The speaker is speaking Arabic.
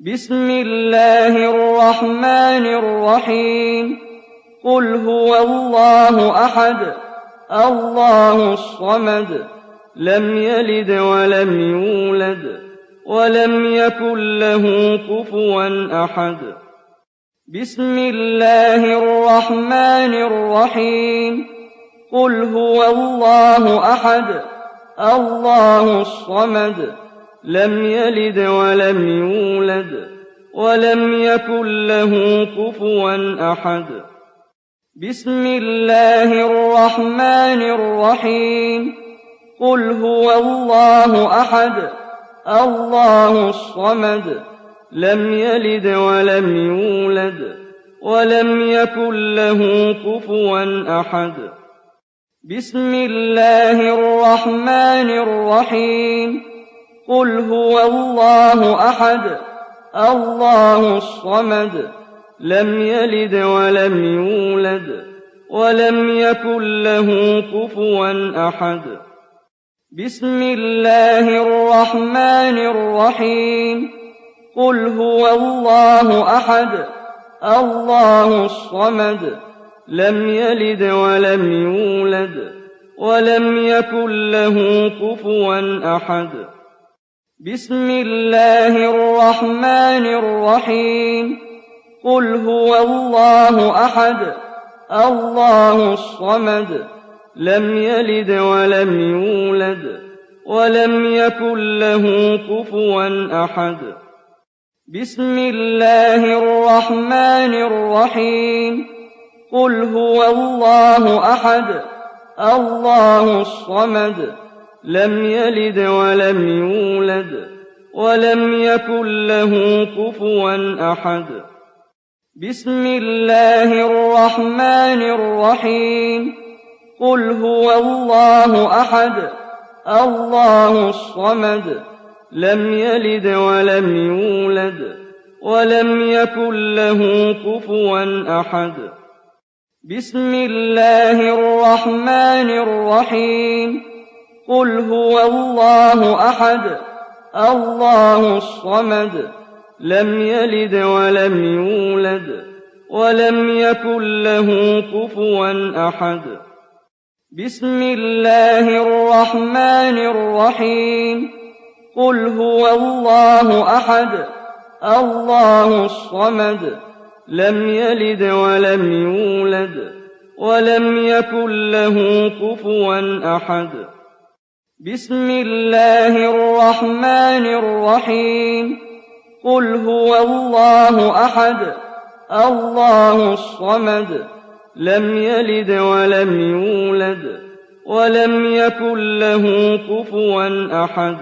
بسم الله الرحمن الرحيم قل هو الله أحد الله الصمد لم يلد ولم يولد ولم يكن له كفوا أحد بسم الله الرحمن الرحيم قل هو الله أحد الله الصمد لم يلد ولم يولد ولم يكن له كفوا أحد بسم الله الرحمن الرحيم قل هو الله أحد الله الصمد لم يلد ولم يولد ولم يكن له كفوا أحد بسم الله الرحمن الرحيم قل هو الله أحد الله الصمد لم يلد ولم يولد ولم يكن له كفوا أحد بسم الله الرحمن الرحيم قل هو الله أحد الله الصمد لم يلد ولم يولد ولم يكن له كفوا أحد بسم الله الرحمن الرحيم قل هو الله أحد الله الصمد لم يلد ولم يولد ولم يكن له كفوا أحد بسم الله الرحمن الرحيم قل هو الله أحد الله الصمد لم يلد ولم يولد ولم يكن له كفوا أحد بسم الله الرحمن الرحيم قل هو الله أحد الله الصمد لم يلد ولم يولد ولم يكن له كفوا أحد بسم الله الرحمن الرحيم قل هو الله أحد الله الصمد لم يلد ولم يولد ولم يكن له كفوا أحد بسم الله الرحمن الرحيم قل هو الله أحد الله الصمد لم يلد ولم يولد ولم يكن له كفوا أحد بسم الله الرحمن الرحيم قل هو الله أحد الله الصمد لم يلد ولم يولد ولم يكن له كفوا أحد